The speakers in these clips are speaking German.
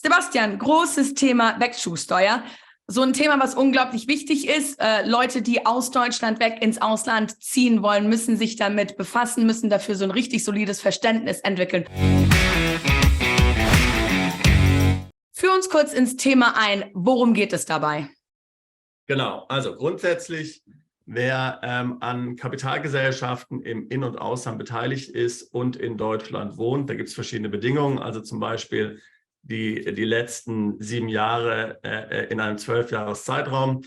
Sebastian, großes Thema Wegzugsteuer. So ein Thema, was unglaublich wichtig ist. Leute, die aus Deutschland weg ins Ausland ziehen wollen, müssen sich damit befassen, müssen dafür so ein richtig solides Verständnis entwickeln. Führ uns kurz ins Thema ein. Worum geht es dabei? Genau, also grundsätzlich, wer an Kapitalgesellschaften im In- und Ausland beteiligt ist und in Deutschland wohnt, da gibt es verschiedene Bedingungen, also zum Beispiel die letzten 7 Jahre in einem 12-Jahres-Zeitraum,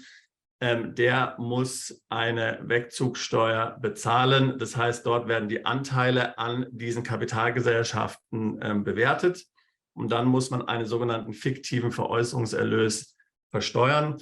der muss eine Wegzugsteuer bezahlen. Das heißt, dort werden die Anteile an diesen Kapitalgesellschaften bewertet und dann muss man einen sogenannten fiktiven Veräußerungserlös versteuern.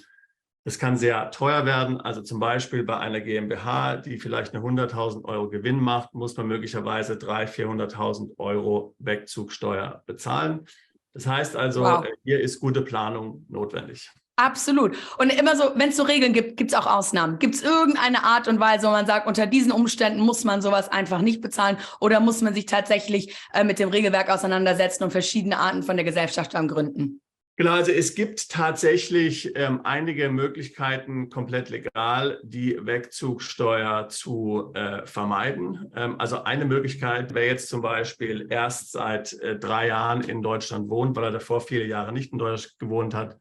Das kann sehr teuer werden, also zum Beispiel bei einer GmbH, die vielleicht eine 100.000 Euro Gewinn macht, muss man möglicherweise 300.000, 400.000 Euro Wegzugsteuer bezahlen. Das heißt also, wow, hier ist gute Planung notwendig. Absolut. Und immer so, wenn es so Regeln gibt, gibt es auch Ausnahmen. Gibt es irgendeine Art und Weise, wo man sagt, unter diesen Umständen muss man sowas einfach nicht bezahlen oder muss man sich tatsächlich mit dem Regelwerk auseinandersetzen und verschiedene Arten von der Gesellschaft gründen? Genau, also es gibt tatsächlich einige Möglichkeiten, komplett legal die Wegzugsteuer zu vermeiden. Also eine Möglichkeit wäre jetzt zum Beispiel erst seit 3 Jahren in Deutschland wohnt, weil er davor 4 Jahre nicht in Deutschland gewohnt hat,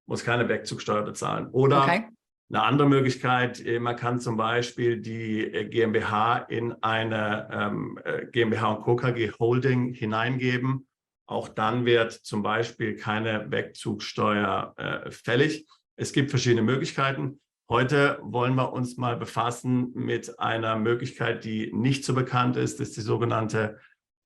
muss keine Wegzugsteuer bezahlen. Oder eine andere Möglichkeit, man kann zum Beispiel die GmbH in eine GmbH und Co. KG Holding hineingeben. Auch dann wird zum Beispiel keine Wegzugsteuer fällig. Es gibt verschiedene Möglichkeiten. Heute wollen wir uns mal befassen mit einer Möglichkeit, die nicht so bekannt ist. Das ist die sogenannte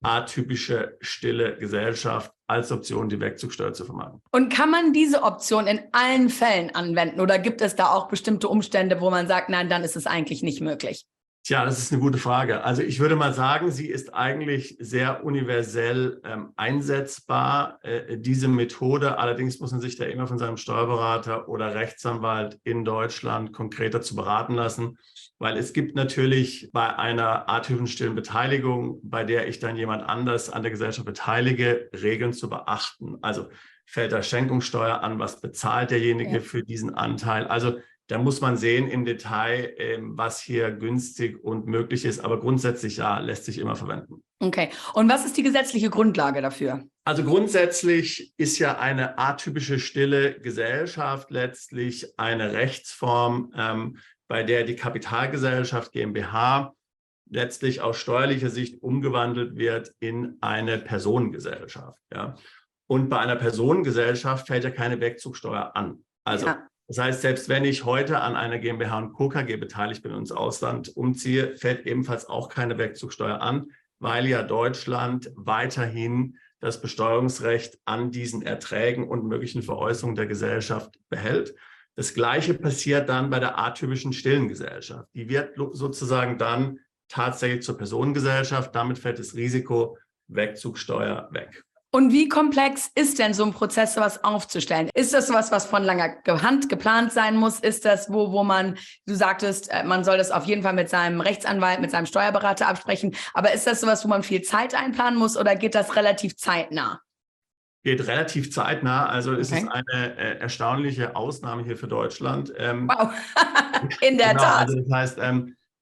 atypische stille Gesellschaft als Option, die Wegzugsteuer zu vermeiden. Und kann man diese Option in allen Fällen anwenden oder gibt es da auch bestimmte Umstände, wo man sagt, nein, dann ist es eigentlich nicht möglich? Tja, das ist eine gute Frage. Also ich würde mal sagen, sie ist eigentlich sehr universell einsetzbar, diese Methode. Allerdings muss man sich da immer von seinem Steuerberater oder Rechtsanwalt in Deutschland konkreter zu beraten lassen, weil es gibt natürlich bei einer atypischen stillen Beteiligung, bei der ich dann jemand anders an der Gesellschaft beteilige, Regeln zu beachten. Also fällt da Schenkungssteuer an, was bezahlt derjenige für diesen Anteil? Also da muss man sehen im Detail, was hier günstig und möglich ist. Aber grundsätzlich ja, lässt sich immer verwenden. Okay. Und was ist die gesetzliche Grundlage dafür? Also grundsätzlich ist ja eine atypische stille Gesellschaft letztlich eine Rechtsform, bei der die Kapitalgesellschaft GmbH letztlich aus steuerlicher Sicht umgewandelt wird in eine Personengesellschaft. Ja? Und bei einer Personengesellschaft fällt ja keine Wegzugsteuer an. Also das heißt, selbst wenn ich heute an einer GmbH und Co. KG beteiligt bin und ins Ausland umziehe, fällt ebenfalls auch keine Wegzugsteuer an, weil ja Deutschland weiterhin das Besteuerungsrecht an diesen Erträgen und möglichen Veräußerungen der Gesellschaft behält. Das Gleiche passiert dann bei der atypischen stillen Gesellschaft. Die wird sozusagen dann tatsächlich zur Personengesellschaft. Damit fällt das Risiko Wegzugsteuer weg. Und wie komplex ist denn so ein Prozess, sowas aufzustellen? Ist das sowas, was von langer Hand geplant sein muss? Ist das, wo man, du sagtest, man soll das auf jeden Fall mit seinem Rechtsanwalt, mit seinem Steuerberater absprechen. Aber ist das sowas, wo man viel Zeit einplanen muss oder geht das relativ zeitnah? Geht relativ zeitnah. Also es ist eine erstaunliche Ausnahme hier für Deutschland. Wow, in der Tat. Also das heißt,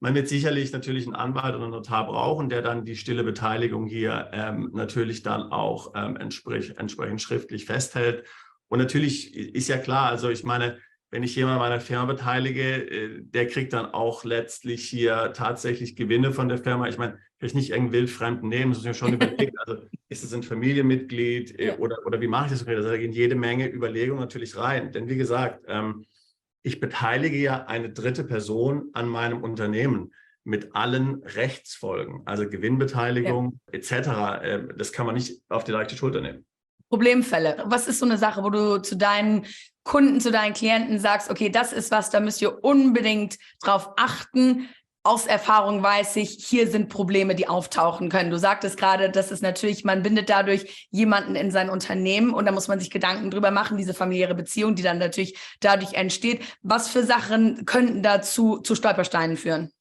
man wird sicherlich natürlich einen Anwalt oder einen Notar brauchen, der dann die stille Beteiligung hier natürlich dann auch entsprechend schriftlich festhält. Und natürlich ist ja klar, also ich meine, wenn ich jemanden meiner Firma beteilige, der kriegt dann auch letztlich hier tatsächlich Gewinne von der Firma. Ich meine, kann ich nicht irgendeinen Wildfremden nehmen, das muss ich mir schon überlegen. Also ist es ein Familienmitglied oder wie mache ich das? Da gehen jede Menge Überlegungen natürlich rein. Denn wie gesagt, ich beteilige ja eine dritte Person an meinem Unternehmen mit allen Rechtsfolgen, also Gewinnbeteiligung etc. Das kann man nicht auf die leichte Schulter nehmen. Problemfälle. Was ist so eine Sache, wo du zu deinen Kunden, zu deinen Klienten sagst, okay, das ist was, da müsst ihr unbedingt drauf achten. Aus Erfahrung weiß ich, hier sind Probleme, die auftauchen können. Du sagtest gerade, das ist natürlich, man bindet dadurch jemanden in sein Unternehmen und da muss man sich Gedanken drüber machen, diese familiäre Beziehung, die dann natürlich dadurch entsteht. Was für Sachen könnten dazu zu Stolpersteinen führen?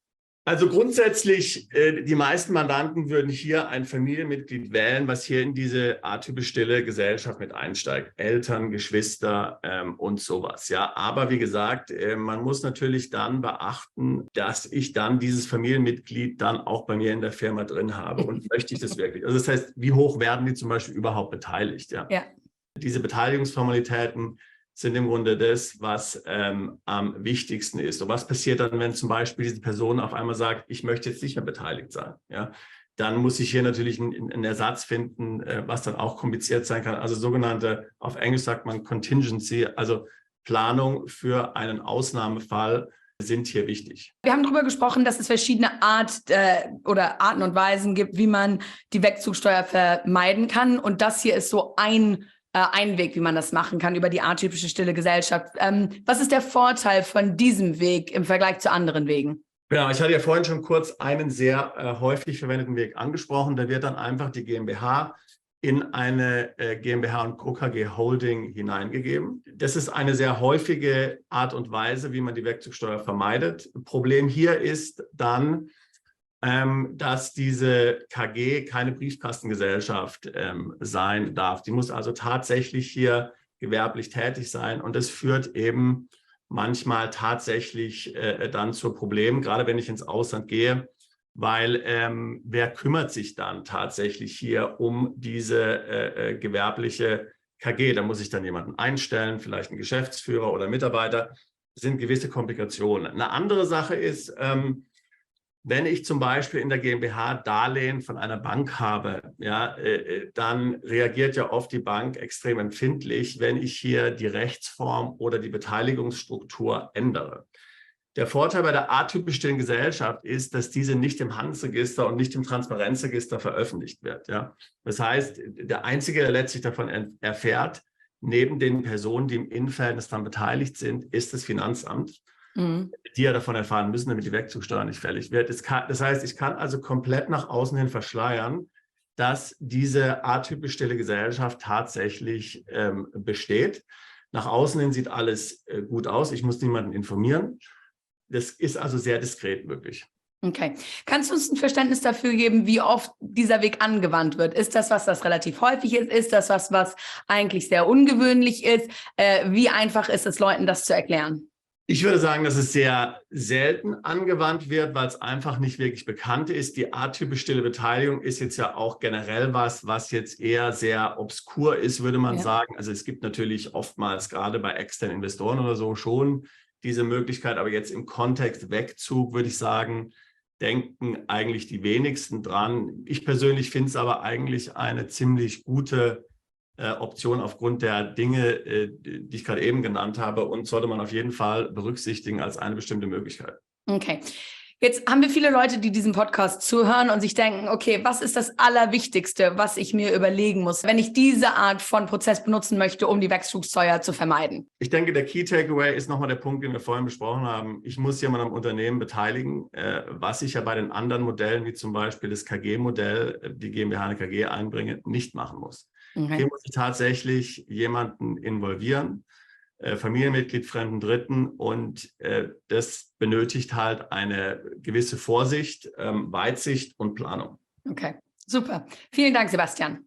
Also grundsätzlich, die meisten Mandanten würden hier ein Familienmitglied wählen, was hier in diese atypisch stille Gesellschaft mit einsteigt. Eltern, Geschwister und sowas. Ja, aber wie gesagt, man muss natürlich dann beachten, dass ich dann dieses Familienmitglied dann auch bei mir in der Firma drin habe. Und möchte ich das wirklich? Also das heißt, wie hoch werden die zum Beispiel überhaupt beteiligt? Ja. Diese Beteiligungsformalitäten sind im Grunde das, was am wichtigsten ist. Und was passiert dann, wenn zum Beispiel diese Person auf einmal sagt, ich möchte jetzt nicht mehr beteiligt sein? Ja? Dann muss ich hier natürlich einen Ersatz finden, was dann auch kompliziert sein kann. Also sogenannte, auf Englisch sagt man Contingency, also Planung für einen Ausnahmefall sind hier wichtig. Wir haben darüber gesprochen, dass es verschiedene Arten und Weisen gibt, wie man die Wegzugsteuer vermeiden kann. Und das hier ist so ein Weg, wie man das machen kann, über die atypische stille Gesellschaft. Was ist der Vorteil von diesem Weg im Vergleich zu anderen Wegen? Genau, ich hatte ja vorhin schon kurz einen sehr häufig verwendeten Weg angesprochen. Da wird dann einfach die GmbH in eine GmbH und Co. KG Holding hineingegeben. Das ist eine sehr häufige Art und Weise, wie man die Wegzugsteuer vermeidet. Problem hier ist dann, dass diese KG keine Briefkastengesellschaft sein darf. Die muss also tatsächlich hier gewerblich tätig sein und das führt eben manchmal tatsächlich dann zu Problemen, gerade wenn ich ins Ausland gehe, weil wer kümmert sich dann tatsächlich hier um diese gewerbliche KG? Da muss ich dann jemanden einstellen, vielleicht einen Geschäftsführer oder Mitarbeiter. Das sind gewisse Komplikationen. Eine andere Sache ist, wenn ich zum Beispiel in der GmbH Darlehen von einer Bank habe, ja, dann reagiert ja oft die Bank extrem empfindlich, wenn ich hier die Rechtsform oder die Beteiligungsstruktur ändere. Der Vorteil bei der atypisch stillen Gesellschaft ist, dass diese nicht im Handelsregister und nicht im Transparenzregister veröffentlicht wird. Ja. Das heißt, der Einzige, der letztlich davon erfährt, neben den Personen, die im Innenverhältnis daran beteiligt sind, ist das Finanzamt. Die ja davon erfahren müssen, damit die Wegzugsteuer nicht fällig wird. Das heißt, ich kann also komplett nach außen hin verschleiern, dass diese atypisch stille Gesellschaft tatsächlich besteht. Nach außen hin sieht alles gut aus. Ich muss niemanden informieren. Das ist also sehr diskret möglich. Okay. Kannst du uns ein Verständnis dafür geben, wie oft dieser Weg angewandt wird? Ist das was, das relativ häufig ist? Ist das was eigentlich sehr ungewöhnlich ist? Wie einfach ist es Leuten, das zu erklären? Ich würde sagen, dass es sehr selten angewandt wird, weil es einfach nicht wirklich bekannt ist. Die atypisch stille Beteiligung ist jetzt ja auch generell was jetzt eher sehr obskur ist, würde man sagen. Also es gibt natürlich oftmals gerade bei externen Investoren oder so schon diese Möglichkeit, aber jetzt im Kontext Wegzug würde ich sagen, denken eigentlich die wenigsten dran. Ich persönlich finde es aber eigentlich eine ziemlich gute Option aufgrund der Dinge, die ich gerade eben genannt habe und sollte man auf jeden Fall berücksichtigen als eine bestimmte Möglichkeit. Okay. Jetzt haben wir viele Leute, die diesen Podcast zuhören und sich denken, okay, was ist das Allerwichtigste, was ich mir überlegen muss, wenn ich diese Art von Prozess benutzen möchte, um die Wegzugsteuer zu vermeiden? Ich denke, der Key Takeaway ist nochmal der Punkt, den wir vorhin besprochen haben. Ich muss jemanden am Unternehmen beteiligen, was ich ja bei den anderen Modellen, wie zum Beispiel das KG-Modell, die GmbH eine KG einbringe, nicht machen muss. Okay. Hier muss ich tatsächlich jemanden involvieren, Familienmitglied, fremden Dritten und das benötigt halt eine gewisse Vorsicht, Weitsicht und Planung. Okay, super. Vielen Dank, Sebastian.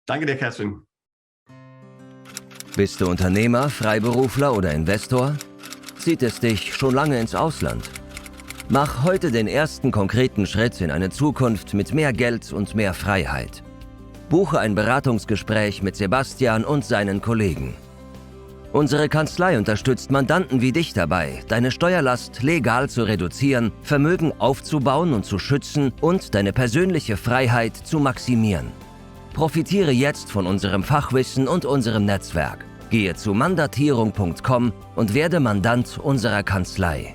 Danke dir, Catherine. Bist du Unternehmer, Freiberufler oder Investor? Zieht es dich schon lange ins Ausland? Mach heute den ersten konkreten Schritt in eine Zukunft mit mehr Geld und mehr Freiheit. Buche ein Beratungsgespräch mit Sebastian und seinen Kollegen. Unsere Kanzlei unterstützt Mandanten wie dich dabei, deine Steuerlast legal zu reduzieren, Vermögen aufzubauen und zu schützen und deine persönliche Freiheit zu maximieren. Profitiere jetzt von unserem Fachwissen und unserem Netzwerk. Gehe zu mandatierung.com und werde Mandant unserer Kanzlei.